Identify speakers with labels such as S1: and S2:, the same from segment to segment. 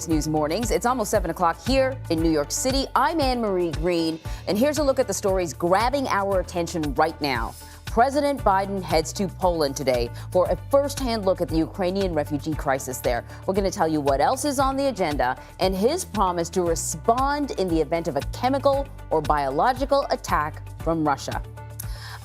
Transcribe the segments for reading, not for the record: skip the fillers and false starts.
S1: News Mornings. It's almost 7 o'clock here in New York City. I'm Anne-Marie Green, and here's a look at the stories grabbing our attention right now. President Biden heads to Poland today for a first-hand look at the Ukrainian refugee crisis there. We're going to tell you what else is on the agenda and his promise to respond in the event of a chemical or biological attack from Russia.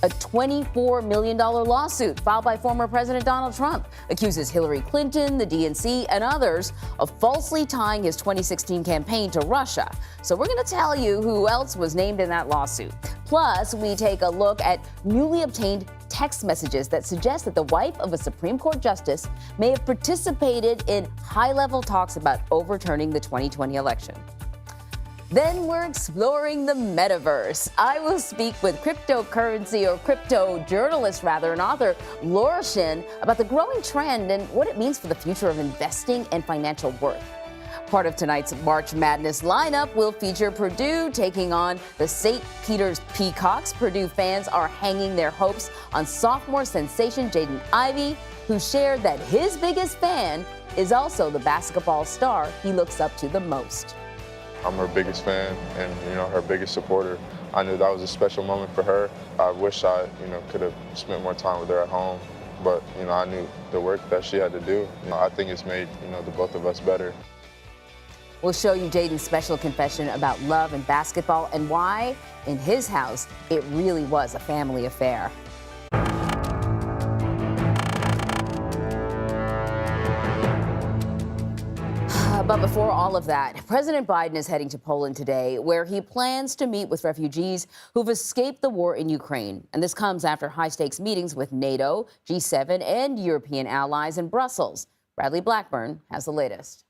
S1: A $24 million lawsuit filed by former President Donald Trump accuses Hillary Clinton, the DNC, and others of falsely tying his 2016 campaign to Russia. So we're going to tell you who else was named in that lawsuit. Plus, we take a look at newly obtained text messages that suggest that the wife of a Supreme Court justice may have participated in high-level talks about overturning the 2020 election. Then we're exploring the metaverse. I will speak with cryptocurrency or crypto journalist, rather, and author Laura Shin about the growing trend and what it means for the future of investing and financial worth. Part of tonight's March Madness lineup will feature Purdue taking on the St. Peter's Peacocks. Purdue fans are hanging their hopes on sophomore sensation Jaden Ivey, who shared that his biggest fan is also the basketball star he looks up to the most.
S2: I'm her biggest fan and, her biggest supporter. I knew that was a special moment for her. I wish I, could have spent more time with her at home. But, I knew the work that she had to do. I think it's made, the both of us better.
S1: We'll show you Jaden's special confession about love and basketball and why, in his house, it really was a family affair. But before all of that, President Biden is heading to Poland today, where he plans to meet with refugees who've escaped the war in Ukraine. And this comes after high-stakes meetings with NATO, G7, and European allies in Brussels. Bradley Blackburn has the latest.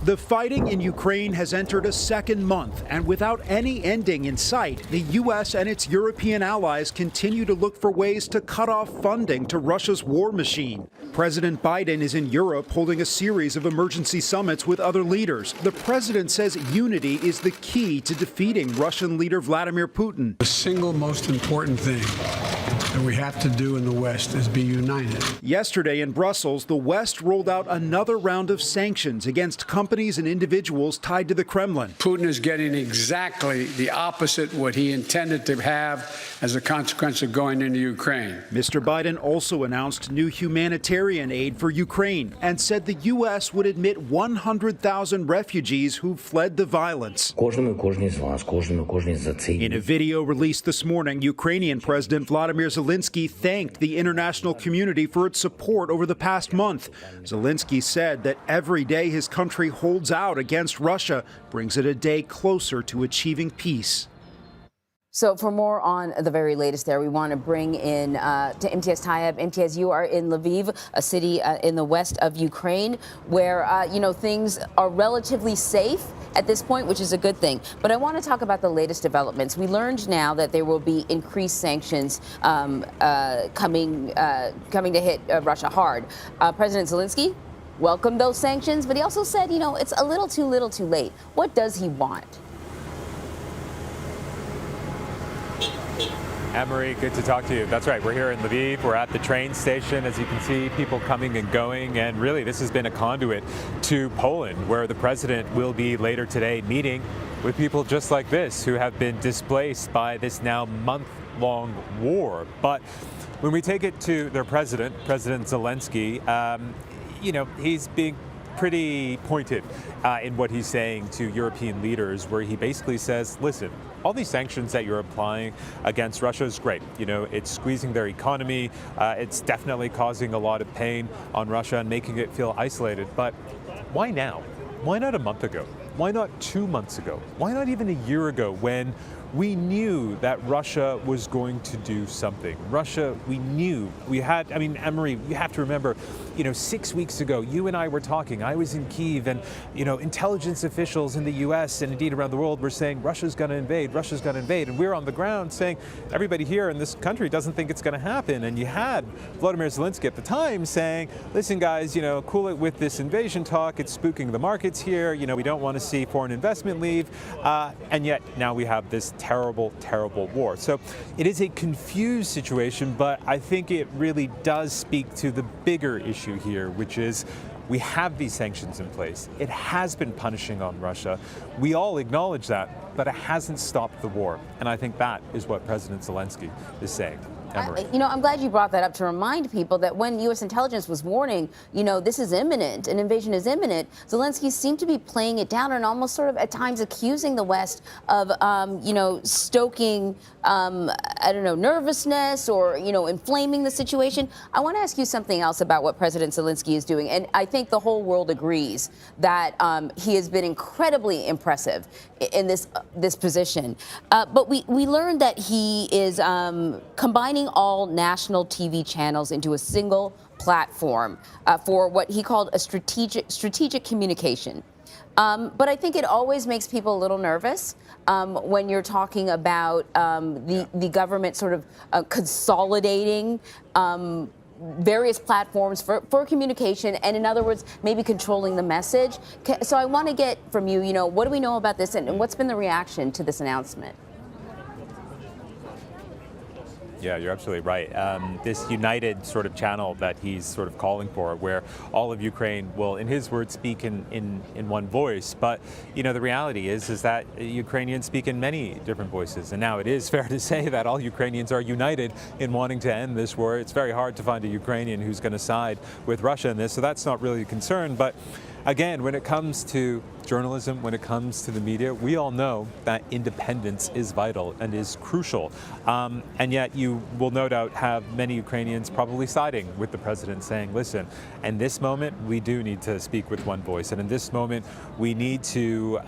S3: The fighting in Ukraine has entered a second month, and without any ending in sight, the U.S. and its European allies continue to look for ways to cut off funding to Russia's war machine. President Biden is in Europe holding a series of emergency summits with other leaders. The president says unity is the key to defeating Russian leader Vladimir Putin.
S4: The single most important thing that we have to do in the West is be united.
S3: Yesterday in Brussels, the West rolled out another round of sanctions against companies and individuals tied to the Kremlin.
S4: Putin is getting exactly the opposite what he intended to have as a consequence of going into Ukraine.
S3: Mr. Biden also announced new humanitarian aid for Ukraine and said the U.S. would admit 100,000 refugees who fled the violence. In a video released this morning, Ukrainian President Vladimir Zelensky thanked the international community for its support over the past month. Zelensky said that every day his country holds out against Russia brings it a day closer to achieving peace.
S1: So for more on the very latest there, we want to bring in to Imtiaz Tayeb. Imtiaz, you are in Lviv, a city in the west of Ukraine, where, things are relatively safe at this point, which is a good thing. But I want to talk about the latest developments. We learned now that there will be increased sanctions coming to hit Russia hard. President Zelensky welcomed those sanctions, but he also said, it's a little too late. What does he want?
S5: Anne-Marie, good to talk to you. That's right. We're here in Lviv. We're at the train station. As you can see, people coming and going. And really, this has been a conduit to Poland, where the president will be later today meeting with people just like this who have been displaced by this now month-long war. But when we take it to their president, President Zelensky, he's being pretty pointed in what he's saying to European leaders, where he basically says, listen, all these sanctions that you're applying against Russia is great. It's squeezing their economy. It's definitely causing a lot of pain on Russia and making it feel isolated. But why now? Why not a month ago? Why not 2 months ago? Why not even a year ago, when we knew that Russia was going to do something? Russia, we knew. Anne-Marie, you have to remember, 6 weeks ago, you and I were talking. I was in Kyiv, and, intelligence officials in the U.S. and indeed around the world were saying, Russia's going to invade, Russia's going to invade. And we're on the ground saying, everybody here in this country doesn't think it's going to happen. And you had Volodymyr Zelensky at the time saying, listen, guys, cool it with this invasion talk. It's spooking the markets here. We don't want to see foreign investment leave. And yet now we have this terrible, terrible war. So it is a confused situation, but I think it really does speak to the bigger issue here, which is We have these sanctions in place. It has been punishing on Russia. We all acknowledge that, but it hasn't stopped the war. And I think that is what President Zelensky is saying.
S1: I'm glad you brought that up to remind people that when U.S. intelligence was warning, this is imminent, an invasion is imminent, Zelensky seemed to be playing it down and almost sort of at times accusing the West of, stoking, nervousness or, inflaming the situation. I want to ask you something else about what President Zelensky is doing. And I think the whole world agrees that he has been incredibly impressive in this position. But we learned that he is combining all national TV channels into a single platform for what he called a strategic communication. But I think it always makes people a little nervous when you're talking about the government sort of consolidating various platforms for communication, and in other words, maybe controlling the message. So I want to get from you, what do we know about this, and what's been the reaction to this announcement?
S5: Yeah, you're absolutely right. This united sort of channel that he's sort of calling for, where all of Ukraine will, in his words, speak in one voice. But, the reality is that Ukrainians speak in many different voices. And now it is fair to say that all Ukrainians are united in wanting to end this war. It's very hard to find a Ukrainian who's going to side with Russia in this. So that's not really a concern. But again, when it comes to journalism, when it comes to the media, we all know that independence is vital and is crucial. And yet you will no doubt have many Ukrainians probably siding with the president, saying, listen, in this moment, we do need to speak with one voice. And in this moment, we need to,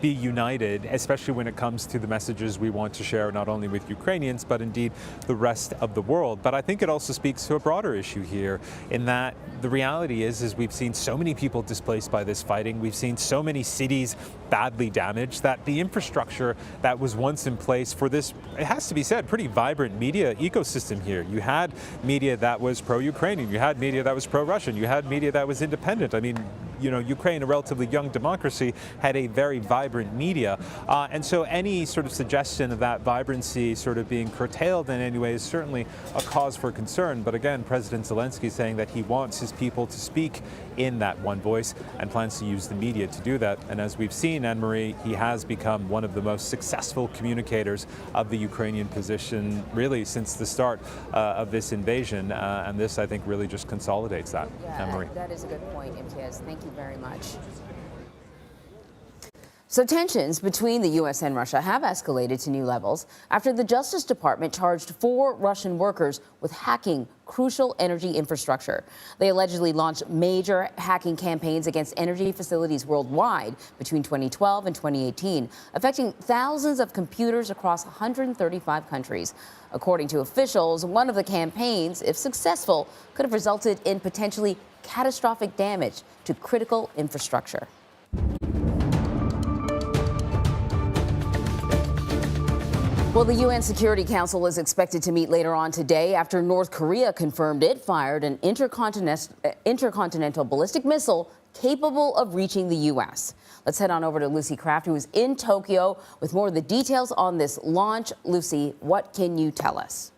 S5: be united, especially when it comes to the messages we want to share, not only with Ukrainians, but indeed the rest of the world. But I think it also speaks to a broader issue here, in that the reality is we've seen so many people displaced by this fighting. We've seen so many cities badly damaged that the infrastructure that was once in place for this, it has to be said, pretty vibrant media ecosystem here. You had media that was pro-Ukrainian, you had media that was pro-Russian, you had media that was independent. I mean, Ukraine, a relatively young democracy, had a very vibrant media. And so any sort of suggestion of that vibrancy sort of being curtailed in any way is certainly a cause for concern. But again, President Zelensky saying that he wants his people to speak in that one voice and plans to use the media to do that. And as we've seen, Anne-Marie, he has become one of the most successful communicators of the Ukrainian position, really, since the start of this invasion. And this, I think, really just consolidates that.
S1: Yeah,
S5: Anne-Marie.
S1: That is a good point, Imtiaz. Thank you very much. So tensions between the U.S. and Russia have escalated to new levels after the Justice Department charged 4 Russian workers with hacking crucial energy infrastructure. They allegedly launched major hacking campaigns against energy facilities worldwide between 2012 and 2018, affecting thousands of computers across 135 countries. According to officials, one of the campaigns, if successful, could have resulted in potentially catastrophic damage to critical infrastructure. Well, the UN Security Council is expected to meet later on today after North Korea confirmed it fired an intercontinental ballistic missile capable of reaching the U.S. Let's head on over to Lucy Kraft, who is in Tokyo with more of the details on this launch. Lucy, what can you tell us?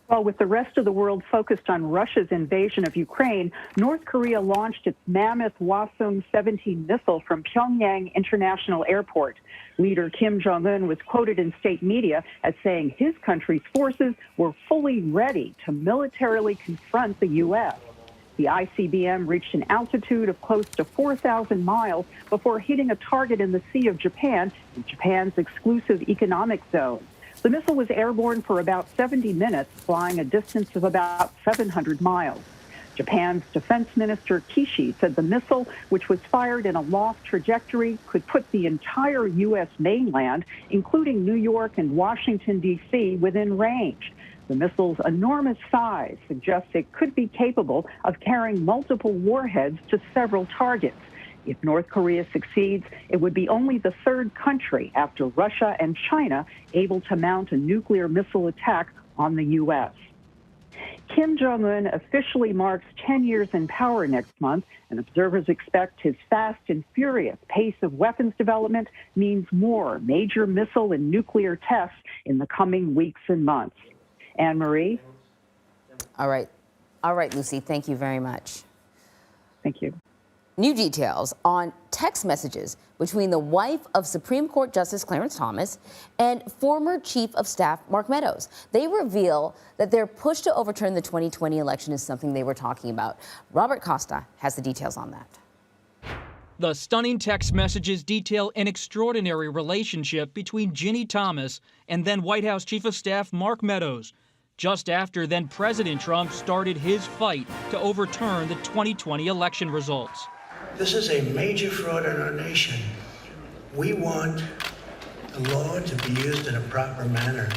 S6: Well, with the rest of the world focused on Russia's invasion of Ukraine, North Korea launched its mammoth Hwasong-17 missile from Pyongyang International Airport. Leader Kim Jong-un was quoted in state media as saying his country's forces were fully ready to militarily confront the U.S. The ICBM reached an altitude of close to 4,000 miles before hitting a target in the Sea of Japan, in Japan's exclusive economic zone. The missile was airborne for about 70 minutes, flying a distance of about 700 miles. Japan's defense minister Kishi said the missile, which was fired in a loft trajectory, could put the entire U.S. mainland, including New York and Washington, D.C., within range. The missile's enormous size suggests it could be capable of carrying multiple warheads to several targets. If North Korea succeeds, it would be only the third country after Russia and China able to mount a nuclear missile attack on the U.S. Kim Jong-un officially marks 10 years in power next month, and observers expect his fast and furious pace of weapons development means more major missile and nuclear tests in the coming weeks and months. Anne-Marie?
S1: All right, Lucy, thank you very much.
S6: Thank you.
S1: New details on text messages between the wife of Supreme Court Justice Clarence Thomas and former Chief of Staff Mark Meadows. They reveal that their push to overturn the 2020 election is something they were talking about. Robert Costa has the details on that.
S7: The stunning text messages detail an extraordinary relationship between Ginny Thomas and then White House Chief of Staff Mark Meadows, just after then President Trump started his fight to overturn the 2020 election results.
S8: This is a major fraud in our nation. We want the law to be used in a proper manner.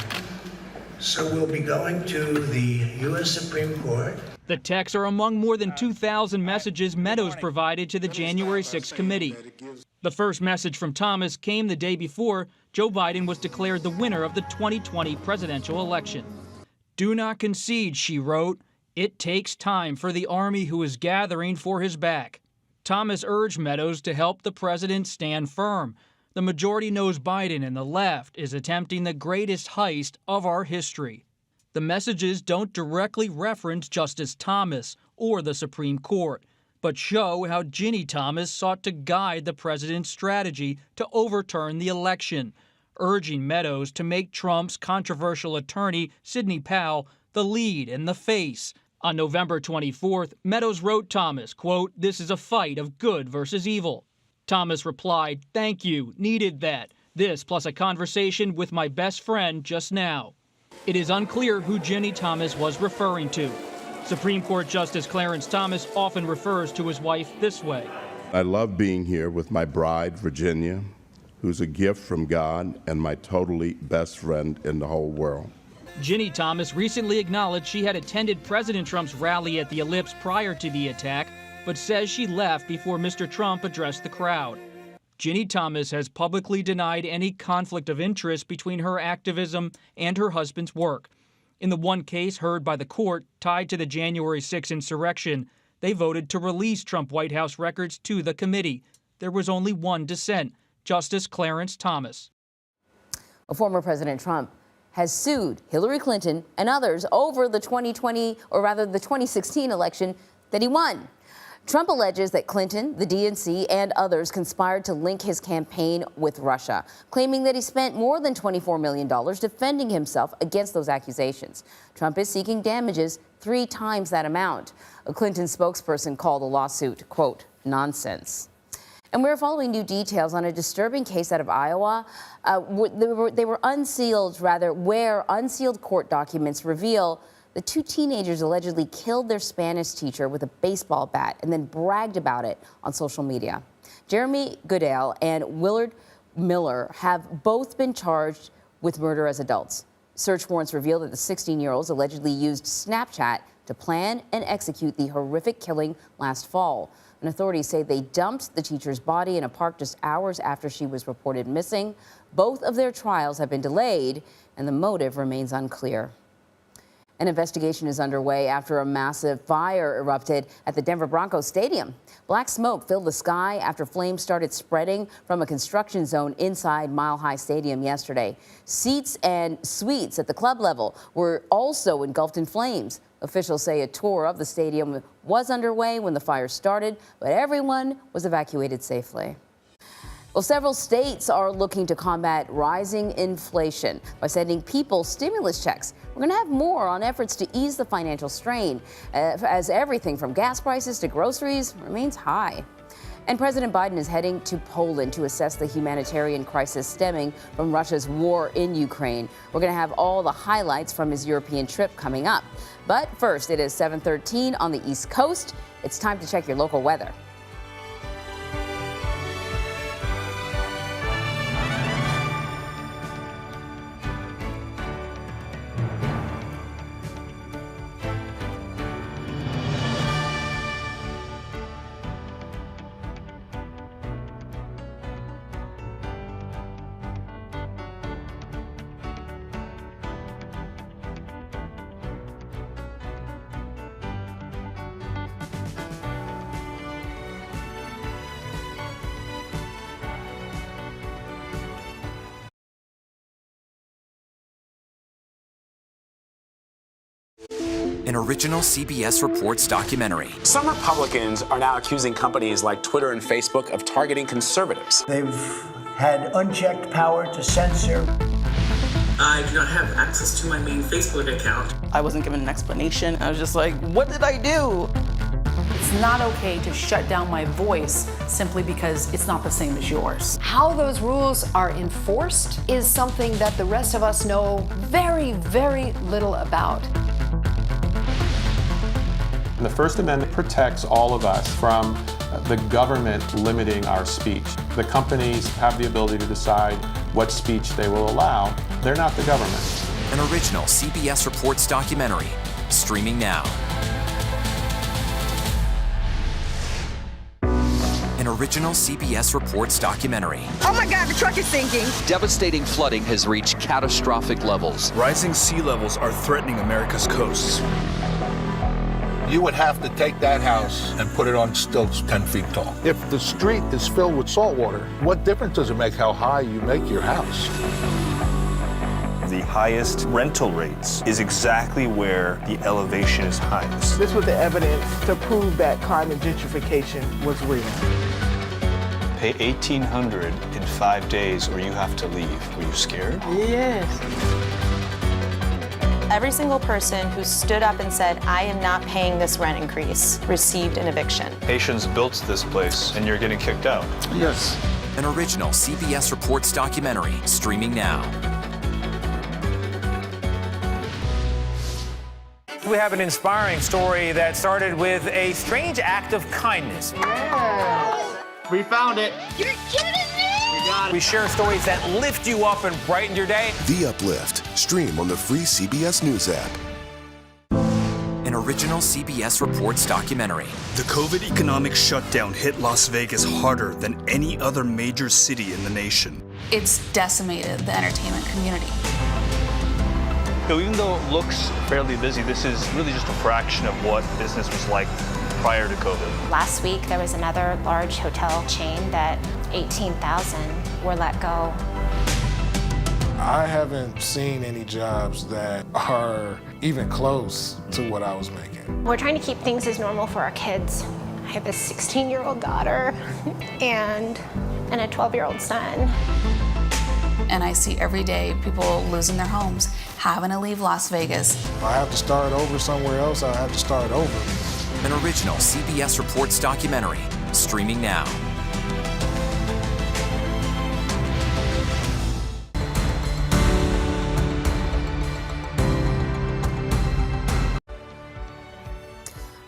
S8: So we'll be going to the U.S. Supreme Court.
S7: The texts are among more than 2,000 messages Meadows provided to the January 6th committee. The first message from Thomas came the day before Joe Biden was declared the winner of the 2020 presidential election. "Do not concede," she wrote. "It takes time for the army who is gathering for his back." Thomas urged Meadows to help the president stand firm. The majority knows Biden and the left is attempting the greatest heist of our history. The messages don't directly reference Justice Thomas or the Supreme Court, but show how Ginny Thomas sought to guide the president's strategy to overturn the election, urging Meadows to make Trump's controversial attorney, Sidney Powell, the lead and the face. On November 24th, Meadows wrote Thomas, quote, "This is a fight of good versus evil." Thomas replied, "Thank you, needed that. This plus a conversation with my best friend just now." It is unclear who Ginny Thomas was referring to. Supreme Court Justice Clarence Thomas often refers to his wife this way.
S9: "I love being here with my bride, Virginia, who's a gift from God and my totally best friend in the whole world."
S7: Ginny Thomas recently acknowledged she had attended President Trump's rally at the Ellipse prior to the attack, but says she left before Mr. Trump addressed the crowd. Ginny Thomas has publicly denied any conflict of interest between her activism and her husband's work. In the one case heard by the court tied to the January 6 insurrection, they voted to release Trump White House records to the committee. There was only one dissent, Justice Clarence Thomas.
S1: Former President Trump has sued Hillary Clinton and others over the 2016 election that he won. Trump alleges that Clinton, the DNC, and others conspired to link his campaign with Russia, claiming that he spent more than $24 million defending himself against those accusations. Trump is seeking damages 3 times that amount. A Clinton spokesperson called the lawsuit, quote, "nonsense." And we're following new details on a disturbing case out of Iowa. They were unsealed, where unsealed court documents reveal the 2 teenagers allegedly killed their Spanish teacher with a baseball bat and then bragged about it on social media. Jeremy Goodale and Willard Miller have both been charged with murder as adults. Search warrants reveal that the 16-year-olds allegedly used Snapchat to plan and execute the horrific killing last fall. And authorities say they dumped the teacher's body in a park just hours after she was reported missing. Both of their trials have been delayed, and the motive remains unclear. An investigation is underway after a massive fire erupted at the Denver Broncos Stadium. Black smoke filled the sky after flames started spreading from a construction zone inside Mile High Stadium yesterday. Seats and suites at the club level were also engulfed in flames. Officials say a tour of the stadium was underway when the fire started, but everyone was evacuated safely. Well, several states are looking to combat rising inflation by sending people stimulus checks. We're going to have more on efforts to ease the financial strain as everything from gas prices to groceries remains high. And President Biden is heading to Poland to assess the humanitarian crisis stemming from Russia's war in Ukraine. We're going to have all the highlights from his European trip coming up. But first, it is 7:13 on the East Coast. It's time to check your local weather.
S10: An original CBS Reports documentary.
S11: Some Republicans are now accusing companies like Twitter and Facebook of targeting conservatives.
S8: They've had unchecked power to censor.
S12: I do not have access to my main Facebook account.
S13: I wasn't given an explanation. I was just like, what did I do?
S14: It's not okay to shut down my voice simply because it's not the same as yours.
S15: How those rules are enforced is something that the rest of us know very, very little about.
S16: The First Amendment protects all of us from the government limiting our speech. The companies have the ability to decide what speech they will allow. They're not the government.
S10: An original CBS Reports documentary, streaming now. An original CBS Reports documentary.
S17: Oh my God, the truck is sinking.
S18: Devastating flooding has reached catastrophic levels.
S19: Rising sea levels are threatening America's coasts.
S20: You would have to take that house and put it on stilts 10 feet tall. If the street is filled with salt water, what difference does it make how high you make your house?
S21: The highest rental rates is exactly where the elevation is highest.
S22: This was the evidence to prove that climate gentrification was real.
S21: Pay $1,800 in 5 days or you have to leave. Were you scared?
S22: Yes.
S23: Every single person who stood up and said, I am not paying this rent increase, received an eviction.
S21: Haitians built this place and you're getting kicked out.
S20: Yes.
S10: An original CBS Reports documentary, streaming now.
S24: We have an inspiring story that started with a strange act of kindness.
S22: Yes.
S25: We found it.
S23: You're kidding me!
S24: We share stories that lift you up and brighten your day.
S26: The Uplift. Stream on the free CBS News app.
S10: An original CBS Reports documentary.
S19: The COVID economic shutdown hit Las Vegas harder than any other major city in the nation.
S27: It's decimated the entertainment community.
S21: So even though it looks fairly busy, this is really just a fraction of what business was like prior to COVID.
S23: Last week, there was another large hotel chain that 18,000 were let go.
S28: I haven't seen any jobs that are even close to what I was making.
S23: We're trying to keep things as normal for our kids. I have a 16-year-old daughter and a 12-year-old son.
S27: And I see every day people losing their homes, having to leave Las Vegas.
S28: If I have to start over somewhere else, I have to start over.
S10: An original CBS Reports documentary, streaming now.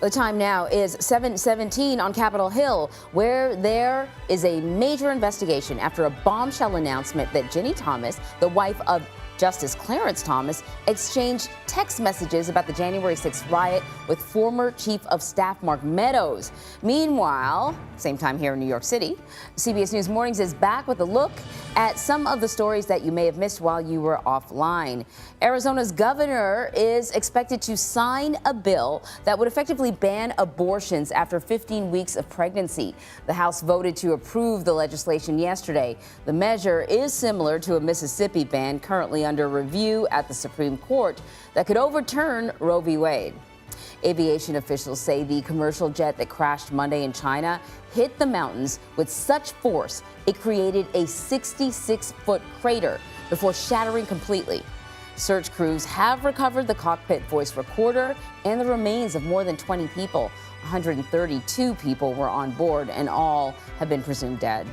S1: The time now is 7:17 on Capitol Hill, where there is a major investigation after a bombshell announcement that Ginny Thomas, the wife of Justice Clarence Thomas, exchanged text messages about the January 6th riot with former Chief of Staff Mark Meadows. Meanwhile, same time here in New York City, CBS News Mornings is back with a look at some of the stories that you may have missed while you were offline. Arizona's governor is expected to sign a bill that would effectively ban abortions after 15 weeks of pregnancy. The House voted to approve the legislation yesterday. The measure is similar to a Mississippi ban currently under review at the Supreme Court that could overturn Roe v. Wade. Aviation officials say the commercial jet that crashed Monday in China hit the mountains with such force it created a 66-foot crater before shattering completely. Search crews have recovered the cockpit voice recorder and the remains of more than 20 people. 132 people were on board, and all have been presumed dead.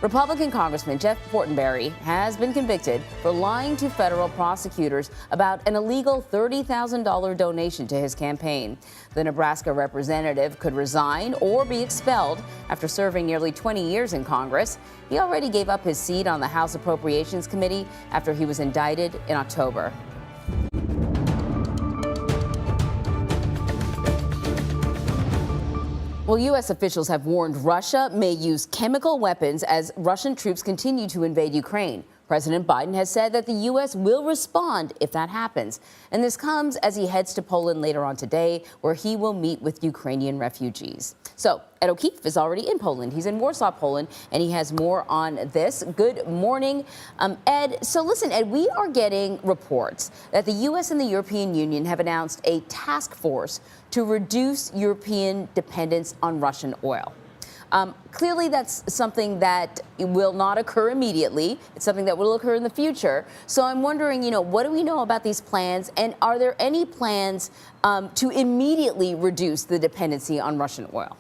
S1: Republican Congressman Jeff Fortenberry has been convicted for lying to federal prosecutors about an illegal $30,000 donation to his campaign. The Nebraska representative could resign or be expelled after serving nearly 20 years in Congress. He already gave up his seat on the House Appropriations Committee after he was indicted in October. Well, U.S. officials have warned Russia may use chemical weapons as Russian troops continue to invade Ukraine. President Biden has said that the U.S. will respond if that happens. And this comes as he heads to Poland later on today, where he will meet with Ukrainian refugees. So Ed O'Keefe is already in Poland. He's in Warsaw, Poland, and he has more on this. Good morning, Ed. So listen, Ed, we are getting reports that the U.S. and the European Union have announced a task force to reduce European dependence on Russian oil. Clearly, that's something that will not occur immediately. It's something that will occur in the future. So I'm wondering, what do we know about these plans? And are there any plans to immediately reduce the dependency on Russian oil?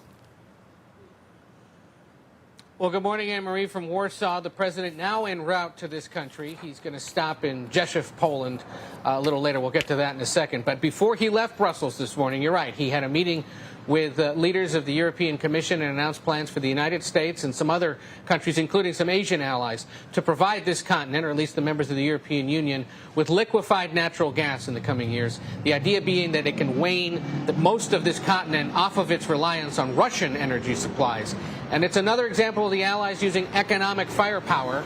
S2: Well, good morning, Anne-Marie from Warsaw. The president now en route to this country. He's going to stop in Rzeszów, Poland a little later. We'll get to that in a second. But before he left Brussels this morning, you're right, he had a meeting with leaders of the European Commission and announced plans for the United States and some other countries, including some Asian allies, to provide this continent, or at least the members of the European Union, with liquefied natural gas in the coming years. The idea being that it can wane most of this continent off of its reliance on Russian energy supplies. And it's another example of the allies using economic firepower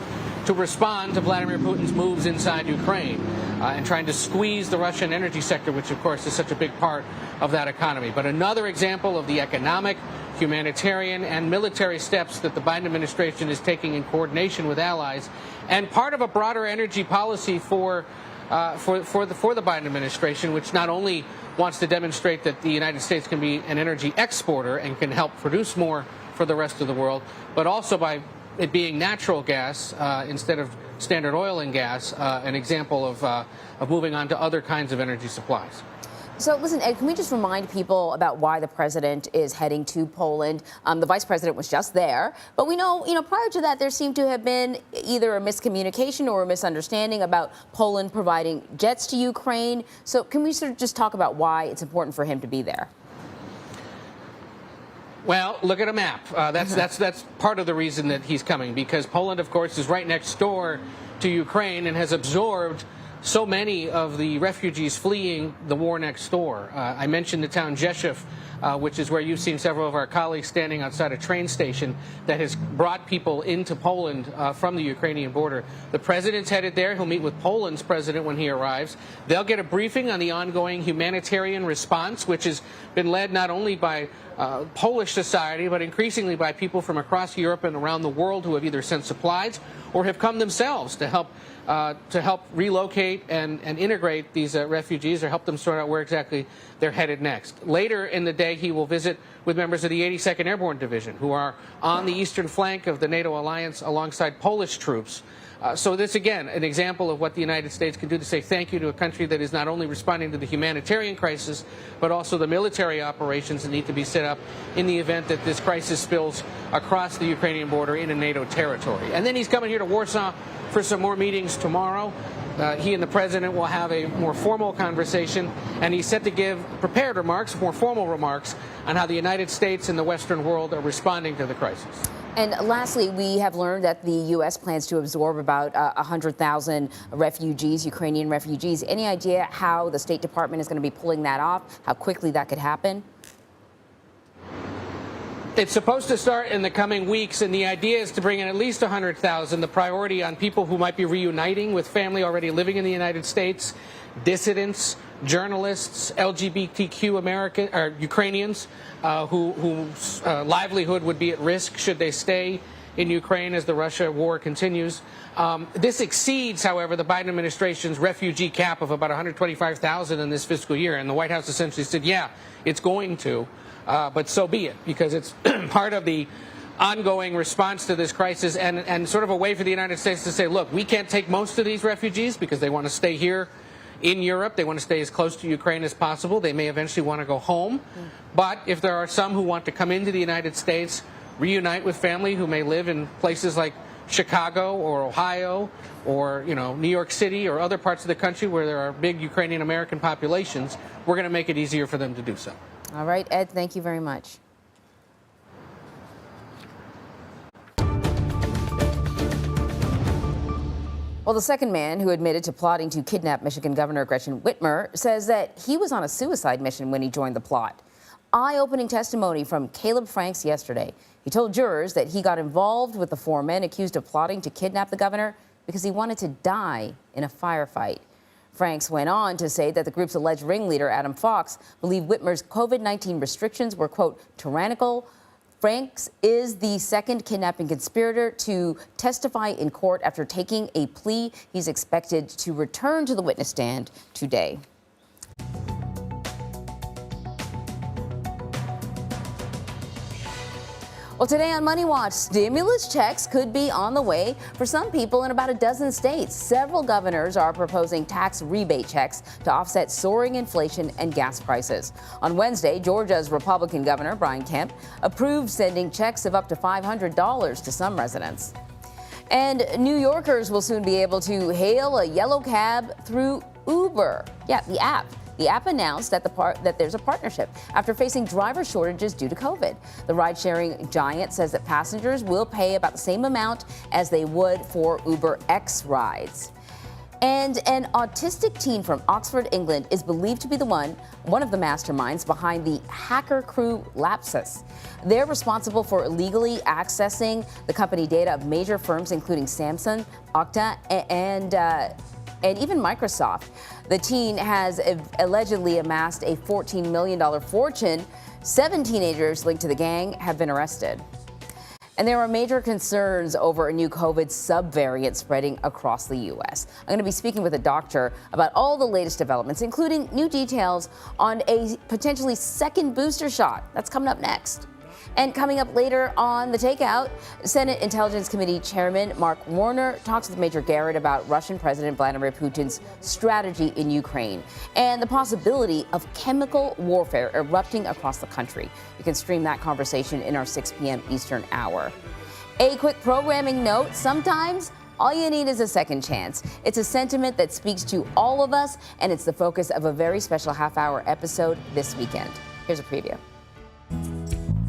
S2: to respond to Vladimir Putin's moves inside Ukraine and trying to squeeze the Russian energy sector, which, of course, is such a big part of that economy. But another example of the economic, humanitarian, and military steps that the Biden administration is taking in coordination with allies, and part of a broader energy policy for the Biden administration, which not only wants to demonstrate that the United States can be an energy exporter and can help produce more for the rest of the world, but also by it being natural gas instead of standard oil and gas, an example of moving on to other kinds of energy supplies.
S1: So listen, Ed, can we just remind people about why the president is heading to Poland? The vice president was just there, but we know, prior to that, there seemed to have been either a miscommunication or a misunderstanding about Poland providing jets to Ukraine. So can we sort of just talk about why it's important for him to be there?
S2: Well, look at a map. That's part of the reason that he's coming, because Poland, of course, is right next door to Ukraine and has absorbed so many of the refugees fleeing the war next door. I mentioned the town Rzeszów, which is where you've seen several of our colleagues standing outside a train station that has brought people into Poland from the Ukrainian border. The president's headed there. He'll meet with Poland's president when he arrives. They'll get a briefing on the ongoing humanitarian response, which has been led not only by Polish society, but increasingly by people from across Europe and around the world who have either sent supplies or have come themselves to help relocate and integrate these refugees, or help them sort out where exactly they're headed next. Later in the day, he will visit with members of the 82nd Airborne Division, who are on the eastern flank of the NATO alliance alongside Polish troops. So this, again, an example of what the United States can do to say thank you to a country that is not only responding to the humanitarian crisis, but also the military operations that need to be set up in the event that this crisis spills across the Ukrainian border into NATO territory. And then he's coming here to Warsaw for some more meetings tomorrow. He and the president will have a more formal conversation, and he's set to give prepared remarks, more formal remarks, on how the United States and the Western world are responding to the crisis.
S1: And lastly, we have learned that the U.S. plans to absorb about 100,000 refugees, Ukrainian refugees. Any idea how the State Department is going to be pulling that off, how quickly that could happen?
S2: It's supposed to start in the coming weeks, and the idea is to bring in at least 100,000, the priority on people who might be reuniting with family already living in the United States, dissidents, journalists, LGBTQ Ukrainians whose livelihood would be at risk should they stay in Ukraine as the Russia war continues. This exceeds, however, the Biden administration's refugee cap of about 125,000 in this fiscal year, and the White House essentially said, yeah, it's going to. But so be it, because it's part of the ongoing response to this crisis and sort of a way for the United States to say, look, we can't take most of these refugees because they want to stay here in Europe. They want to stay as close to Ukraine as possible. They may eventually want to go home. But if there are some who want to come into the United States, reunite with family who may live in places like Chicago or Ohio or, New York City or other parts of the country where there are big Ukrainian American populations, we're going to make it easier for them to do so.
S1: All right, Ed, thank you very much. Well, the second man who admitted to plotting to kidnap Michigan Governor Gretchen Whitmer says that he was on a suicide mission when he joined the plot. Eye-opening testimony from Caleb Franks yesterday. He told jurors that he got involved with the four men accused of plotting to kidnap the governor because he wanted to die in a firefight. Franks went on to say that the group's alleged ringleader, Adam Fox, believed Whitmer's COVID-19 restrictions were, quote, tyrannical, Franks is the second kidnapping conspirator to testify in court after taking a plea. He's expected to return to the witness stand today. Well, today on Money Watch, stimulus checks could be on the way for some people in about a dozen states. Several governors are proposing tax rebate checks to offset soaring inflation and gas prices. On Wednesday, Georgia's Republican Governor Brian Kemp approved sending checks of up to $500 to some residents. And New Yorkers will soon be able to hail a yellow cab through Uber. Yeah, the app. The app announced that there's a partnership after facing driver shortages due to COVID. The ride-sharing giant says that passengers will pay about the same amount as they would for Uber X rides. And an autistic teen from Oxford, England, is believed to be one of the masterminds behind the hacker crew Lapsus. They're responsible for illegally accessing the company data of major firms, including Samsung, Okta, and even Microsoft. The teen has allegedly amassed a $14 million fortune. 7 teenagers linked to the gang have been arrested. And there are major concerns over a new COVID subvariant spreading across the U.S. I'm going to be speaking with a doctor about all the latest developments, including new details on a potentially second booster shot. That's coming up next. And coming up later on The Takeout, Senate Intelligence Committee Chairman Mark Warner talks with Major Garrett about Russian President Vladimir Putin's strategy in Ukraine and the possibility of chemical warfare erupting across the country. You can stream that conversation in our 6 p.m. Eastern hour. A quick programming note, sometimes all you need is a second chance. It's a sentiment that speaks to all of us, and it's the focus of a very special half-hour episode this weekend. Here's a preview.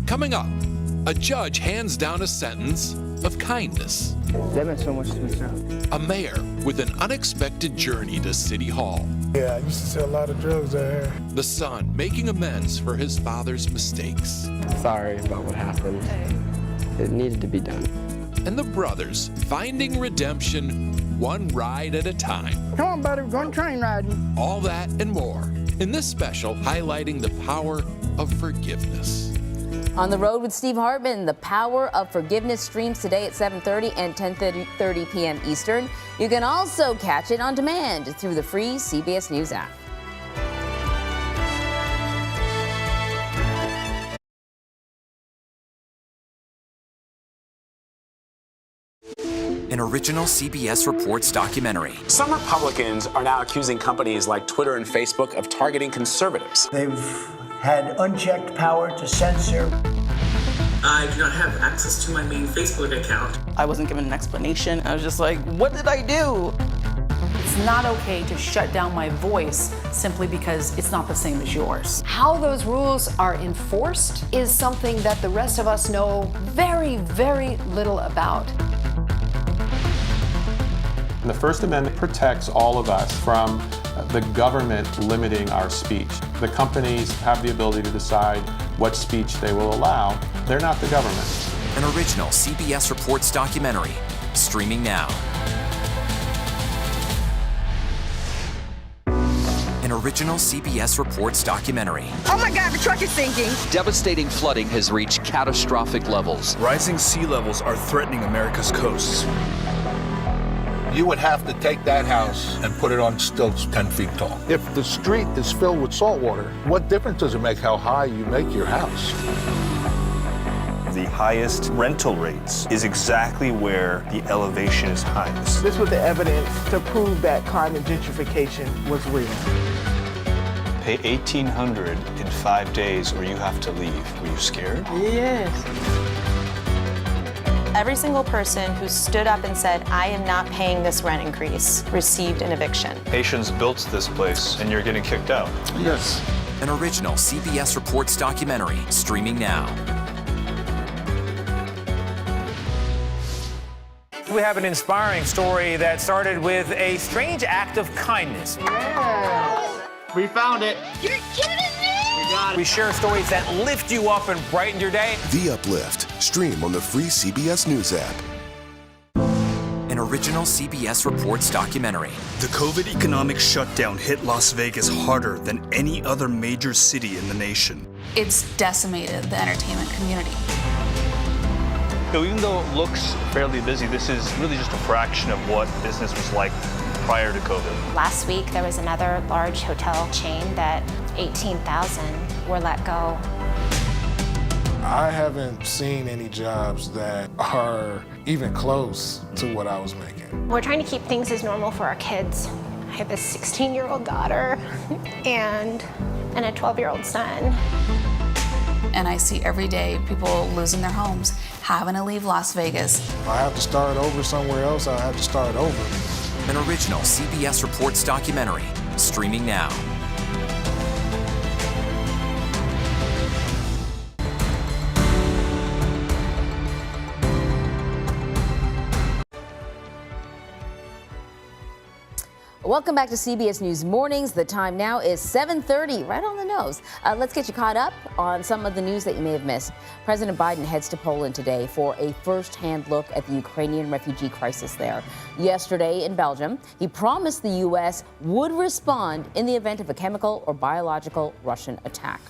S3: Coming up, a judge hands down a sentence of kindness.
S4: That meant so much to me, sir.
S3: A mayor with an unexpected journey to City Hall.
S28: Yeah, I used to sell a lot of drugs out here.
S3: The son making amends for his father's mistakes.
S4: Sorry about what happened. It needed to be done.
S3: And the brothers finding redemption one ride at a time.
S4: Come on, buddy, we're going train riding.
S3: All that and more in this special highlighting the power of forgiveness.
S1: On the Road with Steve Hartman, The Power of Forgiveness streams today at 7:30 and 10:30 p.m. Eastern. You can also catch it on demand through the free CBS News app.
S10: An original CBS Reports documentary.
S11: Some Republicans are now accusing companies like Twitter and Facebook of targeting conservatives.
S8: They've had unchecked power to censor.
S12: I do not have access to my main Facebook account.
S13: I wasn't given an explanation. I was just like, what did I do?
S14: It's not okay to shut down my voice simply because it's not the same as yours.
S15: How those rules are enforced is something that the rest of us know very, very little about.
S16: The First Amendment protects all of us from the government limiting our speech. The companies have the ability to decide what speech they will allow. They're not the government.
S10: An original CBS Reports documentary, streaming now. An original CBS Reports documentary.
S5: Oh my God, the truck is sinking.
S18: Devastating flooding has reached catastrophic levels.
S19: Rising sea levels are threatening America's coasts.
S20: You would have to take that house and put it on stilts 10 feet tall. If the street is filled with salt water, what difference does it make how high you make your house?
S19: The highest rental rates is exactly where the elevation is highest.
S22: This was the evidence to prove that climate gentrification was real.
S21: Pay $1,800 in 5 days or you have to leave. Were you scared?
S22: Yes.
S6: Every single person who stood up and said, I am not paying this rent increase, received an eviction.
S21: Haitians built this place and you're getting kicked out.
S22: Yes.
S10: An original CBS Reports documentary, streaming now.
S24: We have an inspiring story that started with a strange act of kindness.
S22: Yeah.
S24: We found it.
S5: You're kidding me!
S24: We share stories that lift you up and brighten your day.
S26: The Uplift. Stream on the free CBS News app.
S10: An original CBS Reports documentary.
S19: The COVID economic shutdown hit Las Vegas harder than any other major city in the nation.
S27: It's decimated the entertainment community.
S21: So even though it looks fairly busy, this is really just a fraction of what business was like prior to COVID.
S2: Last week, there was another large hotel chain that 18,000 were let go.
S4: I haven't seen any jobs that are even close to what I was making.
S2: We're trying to keep things as normal for our kids. I have a 16-year-old daughter and a 12-year-old son.
S27: And I see every day people losing their homes, having to leave Las Vegas.
S4: If I have to start over somewhere else, I have to start over.
S10: An original CBS Reports documentary, streaming now.
S1: Welcome back to CBS News Mornings. The time now is 7:30, right on the nose. Let's get you caught up on some of the news that you may have missed. President Biden heads to Poland today for a first-hand look at the Ukrainian refugee crisis there. Yesterday in Belgium, he promised the U.S. would respond in the event of a chemical or biological Russian attack.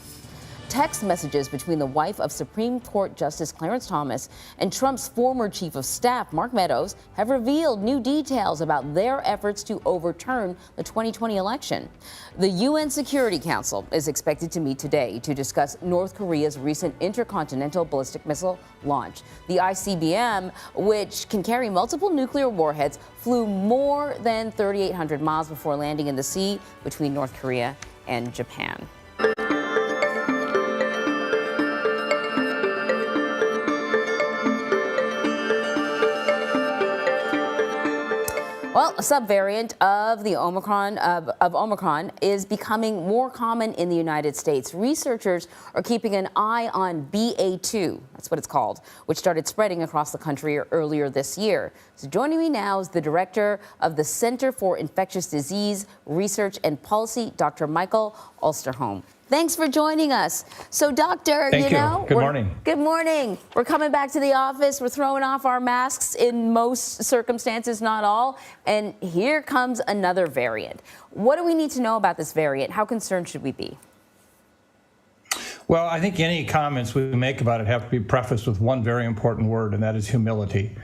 S1: Text messages between the wife of Supreme Court Justice Clarence Thomas and Trump's former chief of staff, Mark Meadows, have revealed new details about their efforts to overturn the 2020 election. The UN Security Council is expected to meet today to discuss North Korea's recent intercontinental ballistic missile launch. The ICBM, which can carry multiple nuclear warheads, flew more than 3,800 miles before landing in the sea between North Korea and Japan. Well, a subvariant of the Omicron is becoming more common in the United States. Researchers are keeping an eye on BA2, that's what it's called, which started spreading across the country earlier this year. So joining me now is the director of the Center for Infectious Disease Research and Policy, Dr. Michael Osterholm. Thanks for joining us. So, Doctor,
S7: Thank you. Good morning.
S1: Good morning. We're coming back to the office. We're throwing off our masks in most circumstances, not all. And here comes another variant. What do we need to know about this variant? How concerned should we be?
S7: Well, I think any comments we make about it have to be prefaced with one very important word, and that is humility.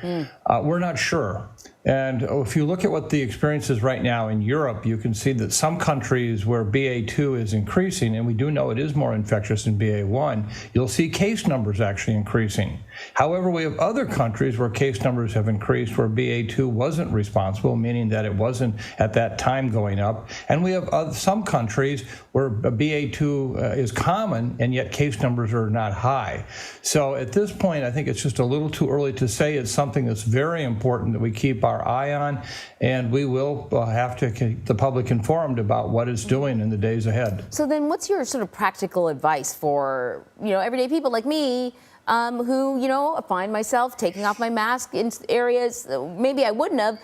S7: We're not sure. And if you look at what the experience is right now in Europe, you can see that some countries where BA2 is increasing, and we do know it is more infectious than BA1, you'll see case numbers actually increasing. However, we have other countries where case numbers have increased where BA2 wasn't responsible, meaning that it wasn't at that time going up. And we have some countries where BA2 is common, and yet case numbers are not high. So at this point, I think it's just a little too early to say. It's something that's very important that we keep our eye on, and we will have to keep the public informed about what it's doing in the days ahead.
S1: So then what's your sort of practical advice for, everyday people like me who, find myself taking off my mask in areas maybe I wouldn't have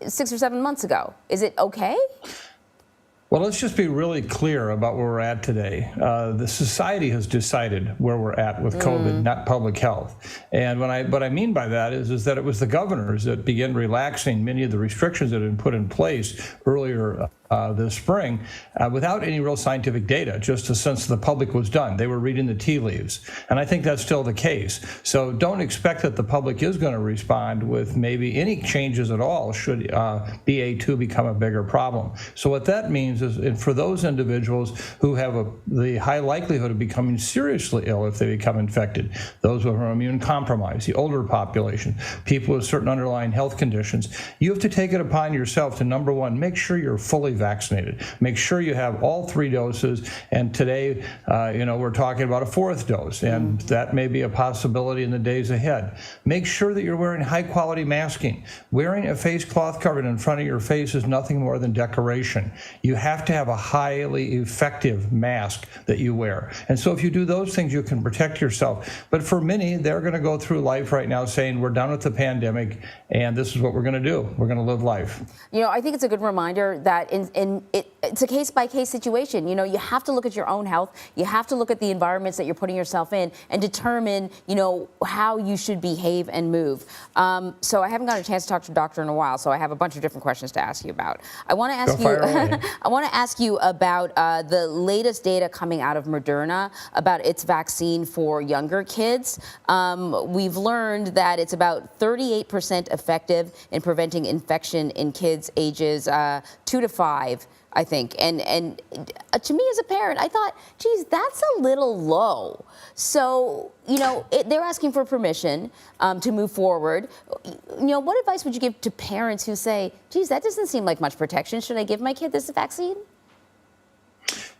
S1: 6 or 7 months ago? Is it okay?
S7: Well, let's just be really clear about where we're at today. The society has decided where we're at with COVID, not public health. And what I mean by that is that it was the governors that began relaxing many of the restrictions that had been put in place earlier this spring without any real scientific data, just a sense the public was done. They were reading the tea leaves. And I think that's still the case. So don't expect that the public is going to respond with maybe any changes at all should BA2 become a bigger problem. So what that means is, and for those individuals who have the high likelihood of becoming seriously ill if they become infected, those who are immune compromised, the older population, people with certain underlying health conditions, you have to take it upon yourself to, number one, make sure you're fully vaccinated. Make sure you have all 3 doses. And today, we're talking about a 4th dose, and that may be a possibility in the days ahead. Make sure that you're wearing high-quality masking. Wearing a face cloth covered in front of your face is nothing more than decoration. You have to have a highly effective mask that you wear. And so if you do those things, you can protect yourself. But for many, they're going to go through life right now saying, we're done with the pandemic, and this is what we're going to do. We're going to live life.
S1: I think it's a good reminder that it's a case-by-case situation. You know, you have to look at your own health. You have to look at the environments that you're putting yourself in and determine, you know, how you should behave and move. So I haven't got a chance to talk to a doctor in a while, so I have a bunch of different questions to ask you about. I want to ask you. I want to ask you about the latest data coming out of Moderna about its vaccine for younger kids. We've learned that it's about 38% effective in preventing infection in kids ages 2 to 5. I think. And to me as a parent, I thought, geez, that's a little low. So, you know, they're asking for permission to move forward. You know, what advice would you give to parents who say, geez, that doesn't seem like much protection. Should I give my kid this vaccine?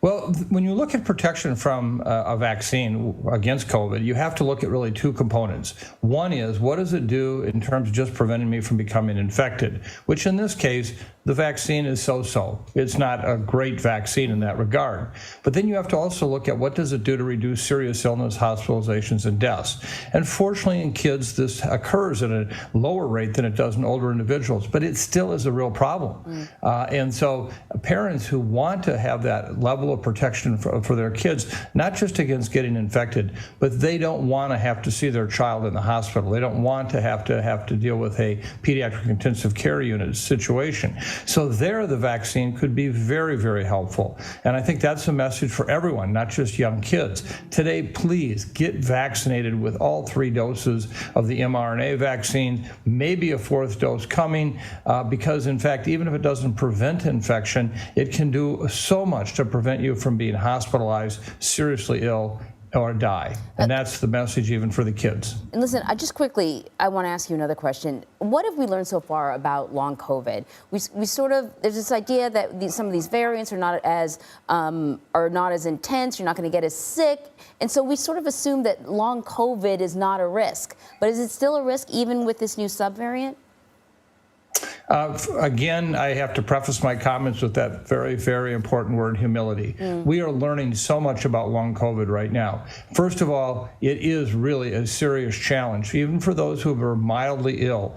S7: Well, when you look at protection from a vaccine against COVID, you have to look at really two components. One is, what does it do in terms of just preventing me from becoming infected, which in this case, the vaccine is so-so. It's not a great vaccine in that regard. But then you have to also look at what does it do to reduce serious illness, hospitalizations, and deaths. And fortunately in kids, this occurs at a lower rate than it does in older individuals, but it still is a real problem. And so parents who want to have that level of protection for their kids, not just against getting infected, but they don't want to have to see their child in the hospital. They don't want to have to deal with a pediatric intensive care unit situation. So there, the vaccine could be very, very helpful. And I think that's a message for everyone, not just young kids. Today, please get vaccinated with all 3 doses of the mRNA vaccine, maybe a 4th dose coming, because in fact, even if it doesn't prevent infection, it can do so much to prevent you from being hospitalized, seriously ill, or die. And that's the message even for the kids.
S1: And listen, I want to ask you another question. What have we learned so far about long COVID? We sort of, there's this idea that some of these variants are not as intense, you're not going to get as sick. And so we sort of assume that long COVID is not a risk. But is it still a risk even with this new subvariant?
S7: Again, I have to preface my comments with that very, very important word, humility. We are learning so much about long COVID right now. First of all, it is really a serious challenge. Even for those who are mildly ill,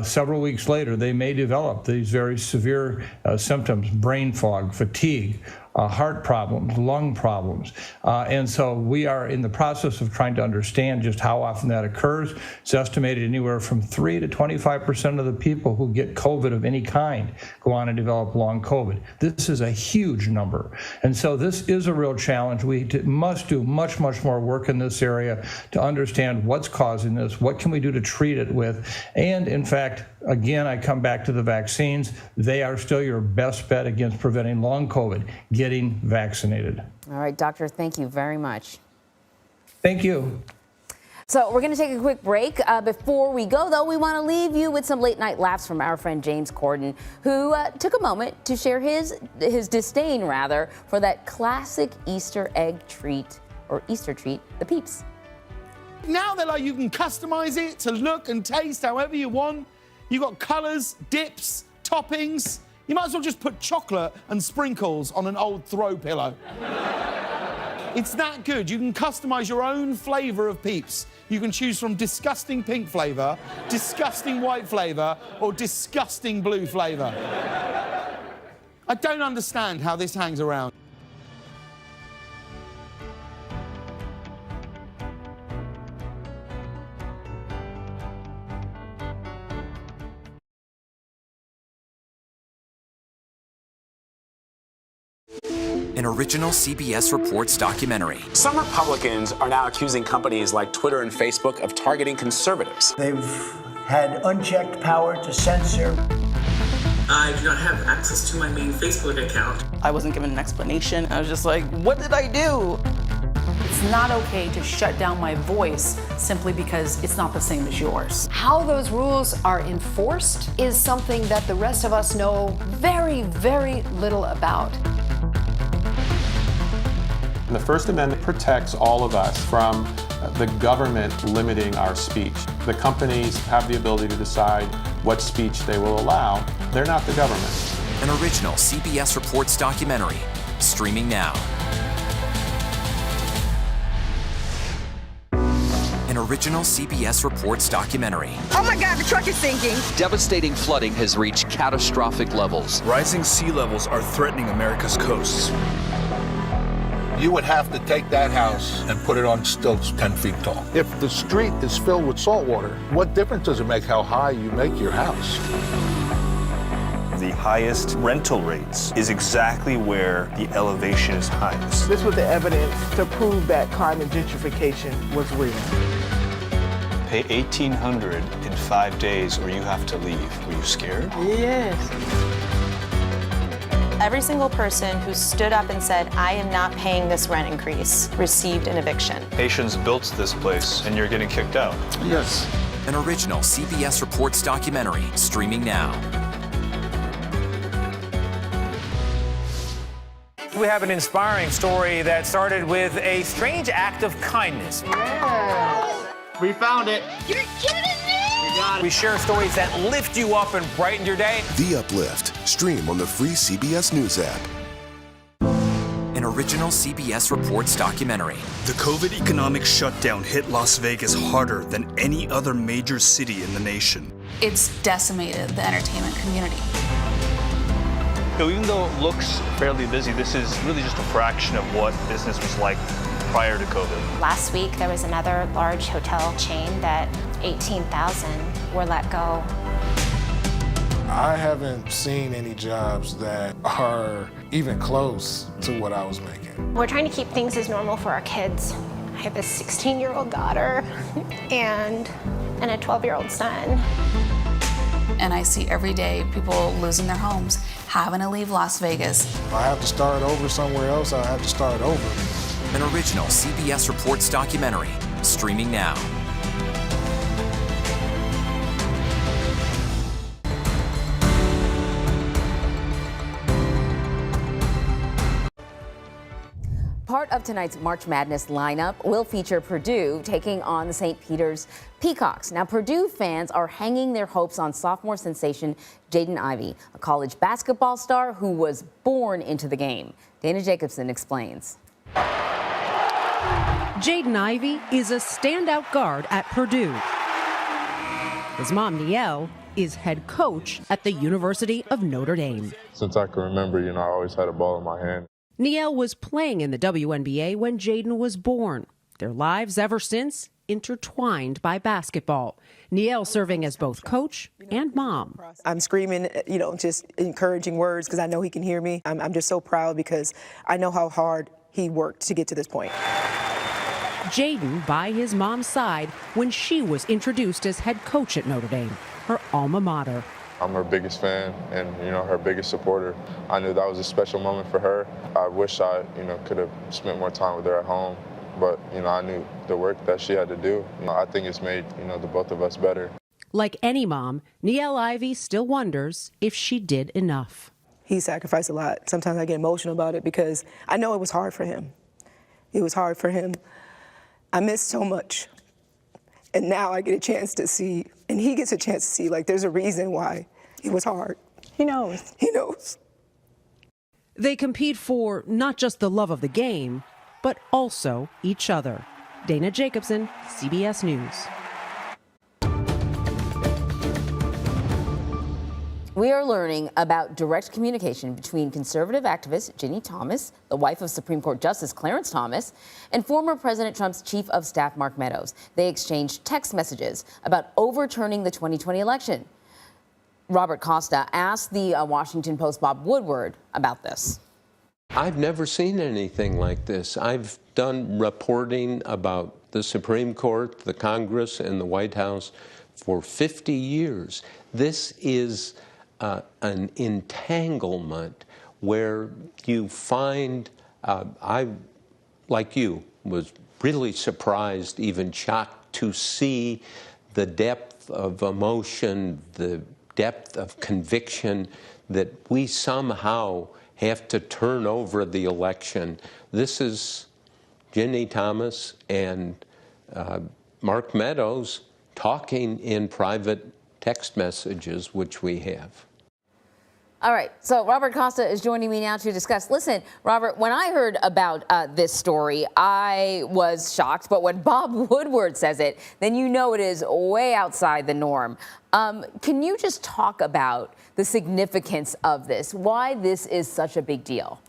S7: several weeks later, they may develop these very severe symptoms, brain fog, fatigue, heart problems, lung problems. And so we are in the process of trying to understand just how often that occurs. It's estimated anywhere from 3 to 25% of the people who get COVID of any kind go on and develop long COVID. This is a huge number. And so this is a real challenge. We must do much, much more work in this area to understand what's causing this, what can we do to treat it with. And in fact, again, I come back to the vaccines. They are still your best bet against preventing long COVID. Getting vaccinated.
S1: All right, doctor, thank you very much.
S7: Thank you.
S1: So we're going to take a quick break. Before we go, though, we want to leave you with some late night laughs from our friend James Corden, who took a moment to share his disdain, rather, for that classic Easter egg treat, or Easter treat, the Peeps.
S3: Now they're like, you can customize it to look and taste however you want. You've got colors, dips, toppings. You might as well just put chocolate and sprinkles on an old throw pillow. It's that good. You can customize your own flavor of Peeps. You can choose from disgusting pink flavor, disgusting white flavor, or disgusting blue flavor. I don't understand how this hangs around.
S10: An original CBS Reports documentary.
S8: Some Republicans are now accusing companies like Twitter and Facebook of targeting conservatives.
S9: They've had unchecked power to censor.
S12: I do not have access to my main Facebook account.
S13: I wasn't given an explanation. I was just like, what did I do?
S14: It's not okay to shut down my voice simply because it's not the same as yours.
S15: How those rules are enforced is something that the rest of us know very, very little about.
S16: The First Amendment protects all of us from the government limiting our speech. The companies have the ability to decide what speech they will allow. They're not the government.
S10: An original CBS Reports documentary, streaming now. An original CBS Reports documentary.
S5: Oh my God, the truck is sinking.
S6: Devastating flooding has reached catastrophic levels.
S11: Rising sea levels are threatening America's coasts.
S17: You would have to take that house and put it on stilts 10 feet tall. If the street is filled with salt water, what difference does it make how high you make your house?
S19: The highest rental rates is exactly where the elevation is highest.
S22: This was the evidence to prove that climate gentrification was real.
S21: Pay $1,800 in 5 days or you have to leave. Were you scared?
S22: Yes.
S18: Every single person who stood up and said, I am not paying this rent increase, received an eviction.
S21: Haitians built this place and you're getting kicked out.
S17: Yes.
S10: An original CBS Reports documentary streaming now.
S24: We have an inspiring story that started with a strange act of kindness.
S22: Yes. We found it.
S5: You're kidding me!
S24: We share stories that lift you up and brighten your day.
S26: The Uplift. Stream on the free CBS News app.
S10: An original CBS Reports documentary.
S11: The COVID economic shutdown hit Las Vegas harder than any other major city in the nation.
S27: It's decimated the entertainment community.
S21: So even though it looks fairly busy, this is really just a fraction of what business was like prior to COVID.
S2: Last week, there was another large hotel chain that 18,000 were let go.
S4: I haven't seen any jobs that are even close to what I was making.
S2: We're trying to keep things as normal for our kids. I have a 16-year-old daughter and a 12-year-old son.
S27: And I see every day people losing their homes, having to leave Las Vegas.
S4: If I have to start over somewhere else, I have to start over.
S10: An original CBS Reports documentary streaming now.
S1: Part of tonight's March Madness lineup will feature Purdue taking on the St. Peter's Peacocks. Now, Purdue fans are hanging their hopes on sophomore sensation Jaden Ivey, a college basketball star who was born into the game. Dana Jacobson explains.
S20: Jaden Ivey is a standout guard at Purdue. His mom, Nielle, is head coach at the University of Notre Dame.
S23: Since I can remember, I always had a ball in my hand.
S20: Nielle was playing in the WNBA when Jaden was born. Their lives ever since intertwined by basketball. Nielle serving as both coach and mom.
S25: I'm screaming, just encouraging words because I know he can hear me. I'm just so proud because I know how hard he worked to get to this point.
S20: Jaden by his mom's side when she was introduced as head coach at Notre Dame, her alma mater.
S23: I'm her biggest fan and, her biggest supporter. I knew that was a special moment for her. I wish I, could have spent more time with her at home. But, I knew the work that she had to do. I think it's made, the both of us better.
S20: Like any mom, Nielle Ivey still wonders if she did enough.
S25: He sacrificed a lot. Sometimes I get emotional about it because I know it was hard for him. It was hard for him. I missed so much. And now I get a chance to see, and he gets a chance to see, there's a reason why it was hard. He knows. He knows.
S20: They compete for not just the love of the game, but also each other. Dana Jacobson, CBS News.
S1: We are learning about direct communication between conservative activist Ginny Thomas, the wife of Supreme Court Justice Clarence Thomas, and former President Trump's chief of staff Mark Meadows. They exchanged text messages about overturning the 2020 election. Robert Costa asked the Washington Post Bob Woodward about this.
S28: I've never seen anything like this. I've done reporting about the Supreme Court, the Congress, and the White House for 50 years. This is an entanglement where you find, I, like you, was really surprised, even shocked to see the depth of emotion, the depth of conviction that we somehow have to turn over the election. This is Ginny Thomas and Mark Meadows talking in private text messages, which we have.
S1: All right, so Robert Costa is joining me now to discuss. Listen, Robert, when I heard about this story, I was shocked. But when Bob Woodward says it, then you know it is way outside the norm. Can you just talk about the significance of this, why this is such a big deal?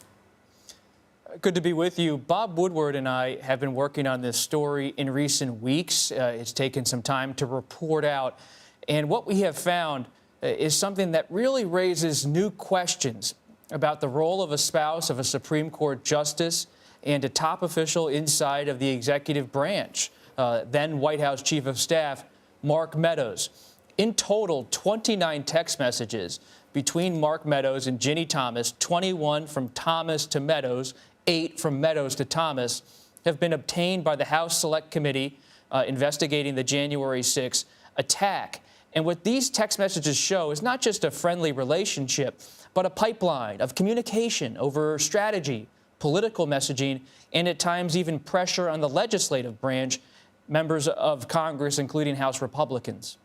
S3: Good to be with you. Bob Woodward and I have been working on this story in recent weeks. It's taken some time to report out. And what we have found is something that really raises new questions about the role of a spouse of a Supreme Court justice and a top official inside of the executive branch, then White House Chief of Staff Mark Meadows. In total, 29 text messages between Mark Meadows and Ginny Thomas, 21 from Thomas to Meadows, 8 from Meadows to Thomas, have been obtained by the House Select Committee investigating the January 6 attack. And what these text messages show is not just a friendly relationship, but a pipeline of communication over strategy, political messaging, and at times even pressure on the legislative branch, members of Congress, including House Republicans.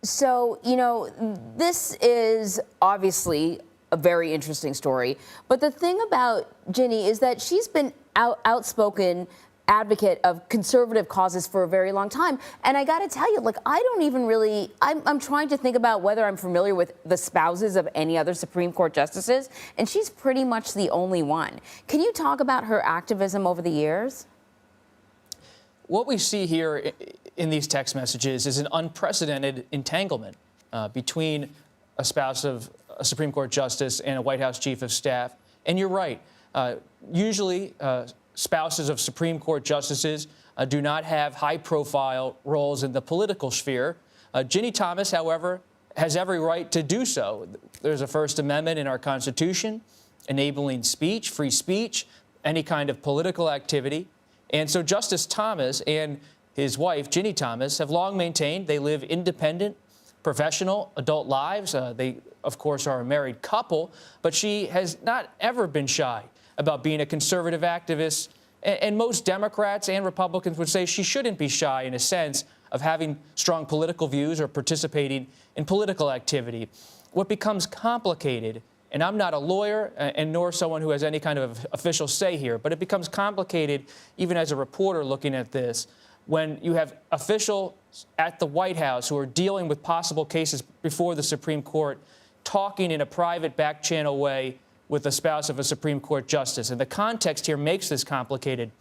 S1: So, you know, this is obviously a very interesting story. But the thing about Ginny is that she's been outspoken advocate of conservative causes for a very long time. And I got to tell you, like, I don't even really, I'm trying to think about whether I'm familiar with the spouses of any other Supreme Court justices, and she's pretty much the only one. Can you talk about her activism over the years?
S3: What we see here in these text messages is an unprecedented entanglement between a spouse of a Supreme Court justice and a White House Chief of Staff. And you're right. Usually, spouses of Supreme Court justices do not have high-profile roles in the political sphere. Ginny Thomas, however, has every right to do so. There's a First Amendment in our Constitution enabling speech, free speech, any kind of political activity. And so Justice Thomas and his wife, Ginny Thomas, have long maintained they live independent, professional, adult lives. They, of course, are a married couple, but she has not ever been shy about being a conservative activist. And most Democrats and Republicans would say she shouldn't be shy in a sense of having strong political views or participating in political activity. What becomes complicated, and I'm not a lawyer and nor someone who has any kind of official say here, but it becomes complicated even as a reporter looking at this when you have officials at the White House who are dealing with possible cases before the Supreme Court talking in a private back channel way with the spouse of a Supreme Court justice. And the context here makes this complicated.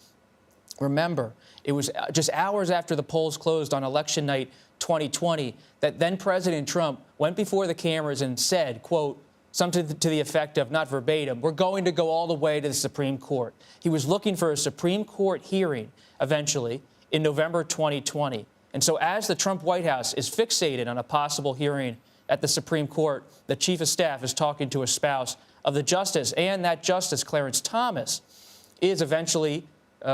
S3: Remember, it was just hours after the polls closed on election night 2020 that then President Trump went before the cameras and said, quote, something to the effect of, not verbatim, we're going to go all the way to the Supreme Court. He was looking for a Supreme Court hearing eventually in November 2020. And so as the Trump White House is fixated on a possible hearing at the Supreme Court, the Chief of Staff is talking to a spouse of the justice, and that justice, Clarence Thomas, is eventually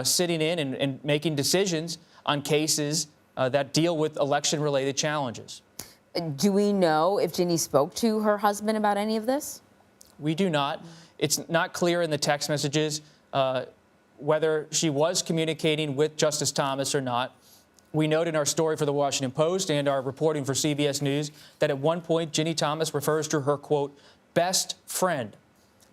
S3: sitting in and making decisions on cases that deal with election-related challenges.
S1: Do we know if Ginny spoke to her husband about any of this?
S3: We do not. It's not clear in the text messages whether she was communicating with Justice Thomas or not. We note in our story for the Washington Post and our reporting for CBS News that at one point Ginny Thomas refers to her, quote, best friend.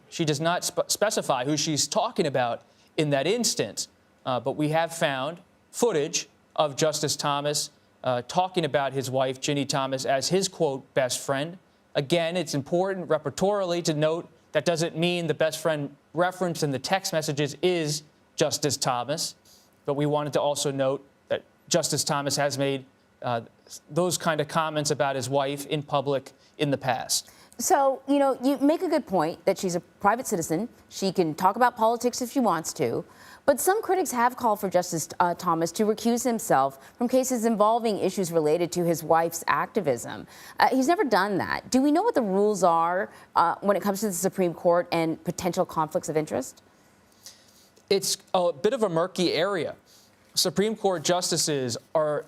S3: She does not specify who she's talking about in that instance, but we have found footage of Justice Thomas talking about his wife, Ginny Thomas, as his, quote, best friend. Again, it's important repertorially to note that doesn't mean the best friend referenced in the text messages is Justice Thomas, but we wanted to also note that Justice Thomas has made those kind of comments about his wife in public in the past.
S1: So, you know, you make a good point that she's a private citizen. She can talk about politics if she wants to. But some critics have called for Justice Thomas to recuse himself from cases involving issues related to his wife's activism. He's never done that. Do we know what the rules are when it comes to the Supreme Court and potential conflicts of interest?
S3: It's a bit of a murky area. Supreme Court justices are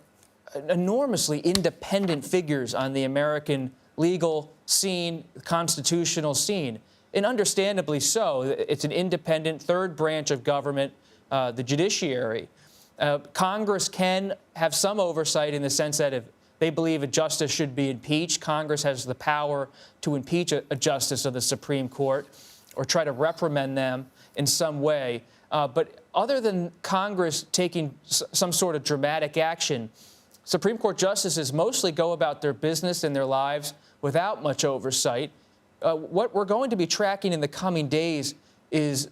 S3: enormously independent figures on the American legal scene, constitutional scene, and understandably so. It's an independent third branch of government, the judiciary. Congress can have some oversight in the sense that if They believe a justice should be impeached. Congress has the power to impeach a justice of the Supreme Court or try to reprimand them in some way. But other than Congress taking some sort of dramatic action, Supreme Court justices mostly go about their business and their lives without much oversight. What we're going to be tracking in the coming days is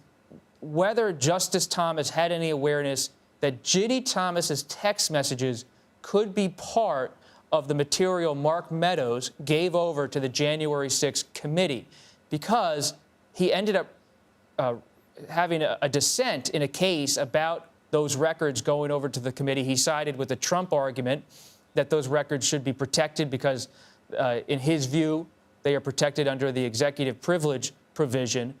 S3: whether Justice Thomas had any awareness that Ginny Thomas's text messages could be part of the material Mark Meadows gave over to the January 6th committee, because he ended up having a dissent in a case about those records going over to the committee. He sided with the Trump argument that those records should be protected because, in his view, they are protected under the executive privilege provision.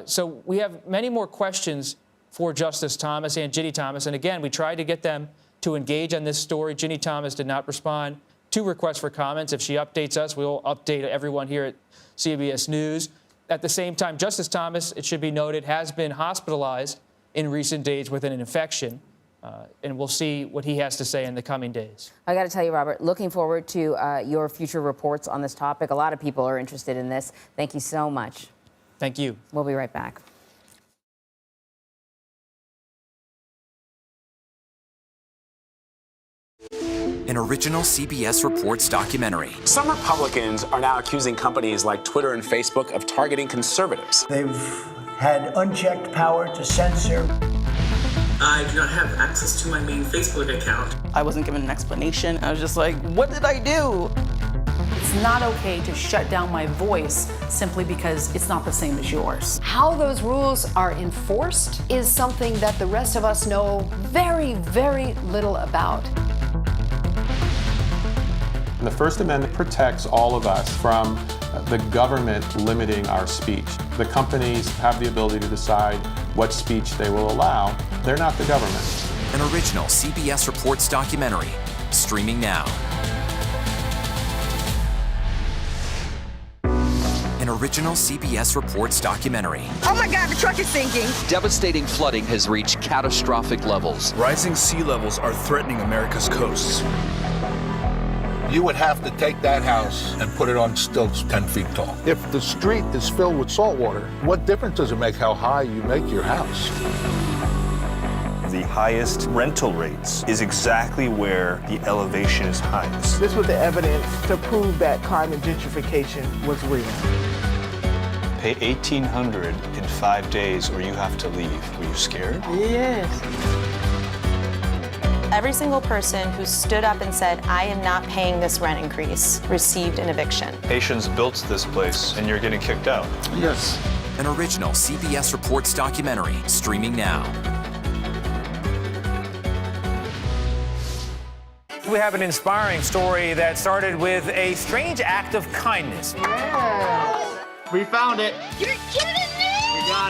S3: So we have many more questions for Justice Thomas and Ginny Thomas. And again, we tried to get them to engage on this story. Ginny Thomas did not respond to requests for comments. If she updates us, we will update everyone here at CBS News. At the same time, Justice Thomas, it should be noted, has been hospitalized in recent days with an infection. And we'll see what he has to say in the coming days.
S1: I got to tell you, Robert, looking forward to your future reports on this topic. A lot of people are interested in this. Thank you so much.
S3: Thank you.
S1: We'll be right back.
S10: An original CBS Reports documentary.
S7: Some Republicans are now accusing companies like Twitter and Facebook of targeting conservatives.
S8: They've had unchecked power to censor.
S9: I do not have access to my main Facebook account.
S12: I wasn't given an explanation. I was just like, what did I do?
S13: It's not okay to shut down my voice simply because it's not the same as yours.
S14: How those rules are enforced is something that the rest of us know very, very little about.
S15: The First Amendment protects all of us from the government limiting our speech. The companies have the ability to decide what speech they will allow. They're not the government.
S10: An original CBS Reports documentary, streaming now. An original CBS Reports documentary.
S5: Oh my God, the truck is sinking.
S6: Devastating flooding has reached catastrophic levels.
S11: Rising sea levels are threatening America's coasts.
S17: You would have to take that house and put it on stilts 10 feet tall. If the street is filled with salt water, what difference does it make how high you make your house?
S19: The highest rental rates is exactly where the elevation is highest.
S22: This was the evidence to prove that climate gentrification was real.
S19: Pay $1,800 in 5 days or you have to leave. Were you scared?
S22: Yes.
S18: Every single person who stood up and said, I am not paying this rent increase, received an eviction.
S19: Haitians built this place and you're getting kicked out.
S17: Yes.
S10: An original CBS Reports documentary, streaming now.
S24: We have an inspiring story that started with a strange act of kindness.
S22: Yes. We found it.
S5: You're kidding me!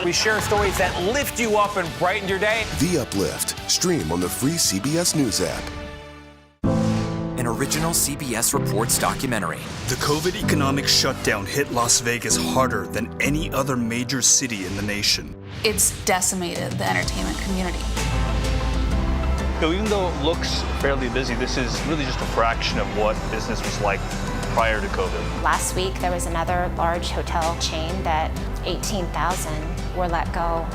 S24: We share stories that lift you up and brighten your day.
S26: The Uplift. Stream on the free CBS News app.
S10: An original CBS Reports documentary.
S11: The COVID economic shutdown hit Las Vegas harder than any other major city in the nation.
S27: It's decimated the entertainment community.
S21: So even though it looks fairly busy, this is really just a fraction of what business was like prior to COVID.
S2: Last week, there was another large hotel chain that 18,000 were let go.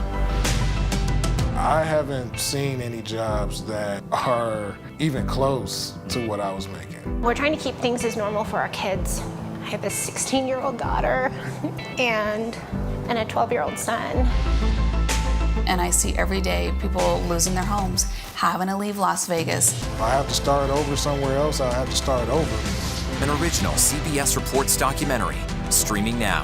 S4: I haven't seen any jobs that are even close to what I was making.
S2: We're trying to keep things as normal for our kids. I have a 16-year-old daughter and a 12-year-old son.
S27: And I see every day people losing their homes, having to leave Las Vegas.
S4: If I have to start over somewhere else, I have to start over.
S10: An original CBS Reports documentary, streaming now.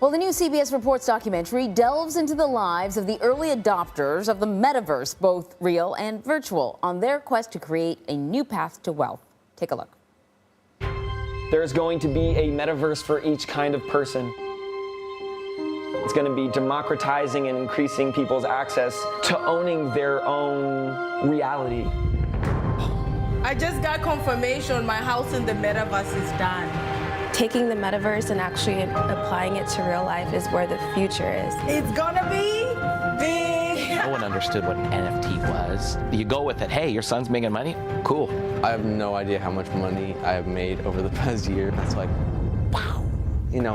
S1: Well, the new CBS Reports documentary delves into the lives of the early adopters of the metaverse, both real and virtual, on their quest to create a new path to wealth. Take a look.
S16: There's going to be a metaverse for each kind of person. It's going to be democratizing and increasing people's access to owning their own reality.
S22: I just got confirmation my house in the metaverse is done.
S2: Taking the metaverse and actually applying it to real life is where the future is.
S12: It's gonna be big.
S3: No one understood what an NFT was. You go with it, hey, your son's making money? Cool.
S7: I have no idea how much money I have made over the past year. That's like, wow. You know,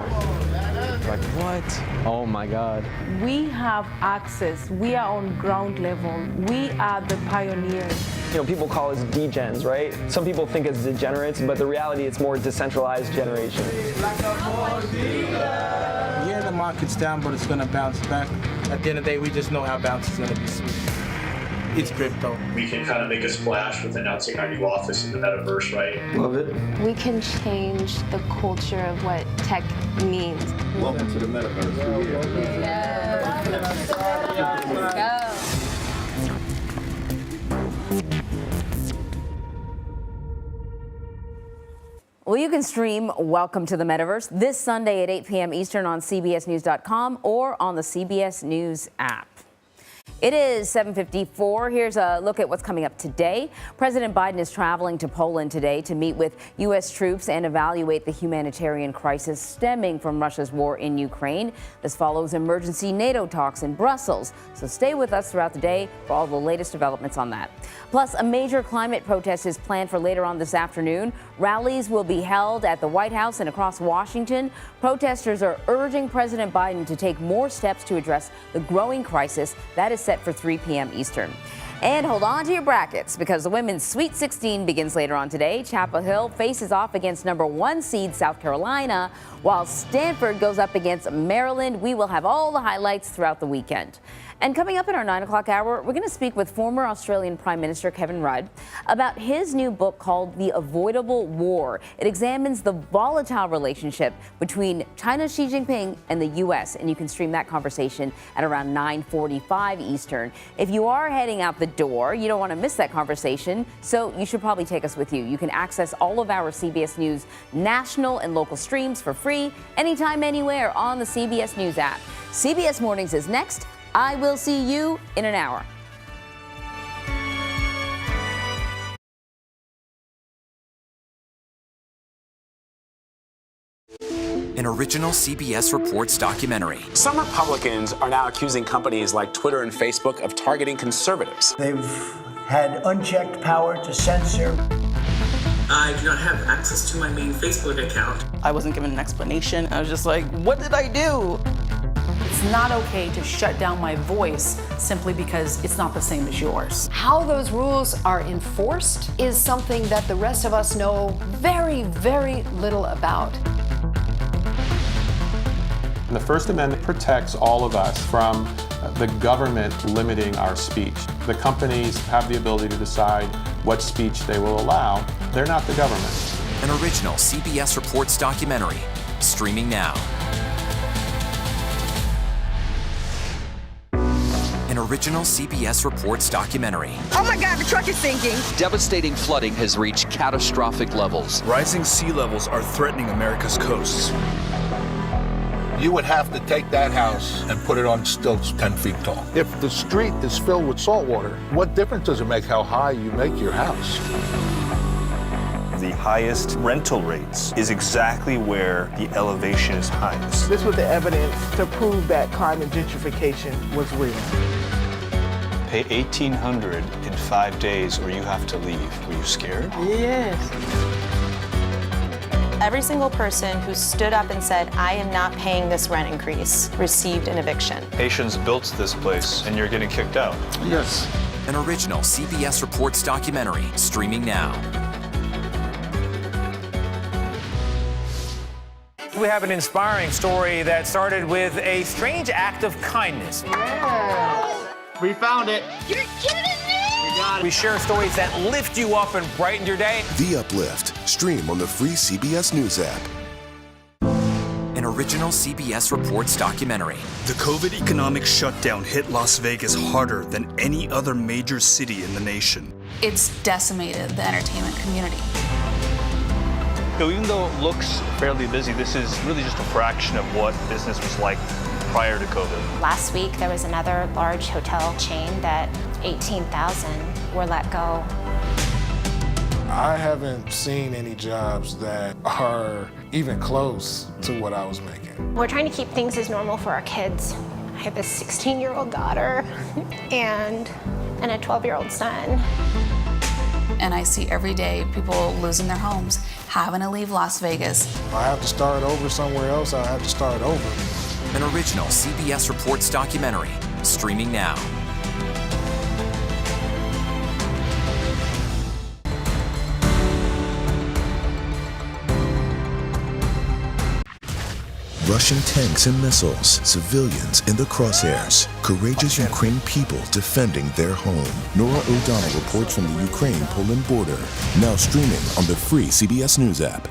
S7: like what? Oh my God.
S22: We have access. We are on ground level. We are the pioneers.
S16: You know, people call us degens, right? Some people think it's degenerates, but the reality it's more decentralized generation.
S12: Yeah, the market's down, but it's gonna bounce back. At the end of the day, we just know how bounce is gonna be sweet. It's crypto.
S21: We can kind of make a splash with announcing our new office in the metaverse, right?
S16: Love it.
S2: We can change the culture of what tech means.
S21: Welcome to the metaverse.
S1: Well, you can stream Welcome to the Metaverse this Sunday at 8 p.m. Eastern on CBSNews.com or on the CBS News app. It is 7:54. Here's a look at what's coming up today. President Biden is traveling to Poland today to meet with U.S. troops and evaluate the humanitarian crisis stemming from Russia's war in Ukraine. This follows emergency NATO talks in Brussels. So stay with us throughout the day for all the latest developments on that. Plus, a major climate protest is planned for later on this afternoon. Rallies will be held at the White House and across Washington. Protesters are urging President Biden to take more steps to address the growing crisis. That is set for 3 p.m. Eastern. And hold on to your brackets because the women's Sweet 16 begins later on today. Chapel Hill faces off against #1 seed South Carolina, while Stanford goes up against Maryland. We will have all the highlights throughout the weekend. And coming up in our 9 o'clock hour, we're going to speak with former Australian Prime Minister Kevin Rudd about his new book called The Avoidable War. It examines the volatile relationship between China's Xi Jinping and the U.S., and you can stream that conversation at around 9:45 Eastern. If you are heading out the door, you don't want to miss that conversation, so you should probably take us with you. You can access all of our CBS News national and local streams for free anytime, anywhere on the CBS News app. CBS Mornings is next. I will see you in an hour.
S10: An original CBS Reports documentary.
S8: Some Republicans are now accusing companies like Twitter and Facebook of targeting conservatives.
S9: They've had unchecked power to censor.
S12: I do not have access to my main Facebook account. I wasn't given an explanation. I was just like, what did I do?
S13: It's not okay to shut down my voice simply because it's not the same as yours.
S14: How those rules are enforced is something that the rest of us know very, very little about.
S15: The First Amendment protects all of us from the government limiting our speech. The companies have the ability to decide what speech they will allow. They're not the government.
S10: An original CBS Reports documentary, streaming now. An original CBS Reports documentary.
S5: Oh my God, the truck is sinking.
S6: Devastating flooding has reached catastrophic levels.
S11: Rising sea levels are threatening America's coasts.
S17: You would have to take that house and put it on stilts 10 feet tall. If the street is filled with salt water, what difference does it make how high you make your house?
S19: The highest rental rates is exactly where the elevation is highest.
S22: This was the evidence to prove that climate gentrification was real.
S19: Pay $1,800 in 5 days or you have to leave. Were you scared?
S22: Yes.
S18: Every single person who stood up and said, I am not paying this rent increase, received an eviction.
S21: Haitians built this place and you're getting kicked out.
S15: Yes.
S10: An original CBS Reports documentary, streaming now.
S24: We have an inspiring story that started with a strange act of kindness.
S22: Yeah.
S24: We found it.
S5: You're kidding me?
S24: We got it. We share stories that lift you up and brighten your day.
S26: The Uplift. Stream on the free CBS News app.
S10: An original CBS Reports documentary.
S11: The COVID economic shutdown hit Las Vegas harder than any other major city in the nation.
S27: It's decimated the entertainment community.
S21: So even though it looks fairly busy, this is really just a fraction of what business was like prior to COVID.
S2: Last week, there was another large hotel chain that 18,000 were let go.
S3: I haven't seen any jobs that are even close to what I was making.
S2: We're trying to keep things as normal for our kids. I have a 16-year-old daughter and a 12-year-old son.
S27: And I see every day people losing their homes, having to leave Las Vegas.
S3: If I have to start over somewhere else, I'll have to start over.
S10: An original CBS Reports documentary, streaming now.
S26: Russian tanks and missiles, civilians in the crosshairs, courageous Ukraine people defending their home. Nora O'Donnell reports from the Ukraine-Poland border, now streaming on the free CBS News app.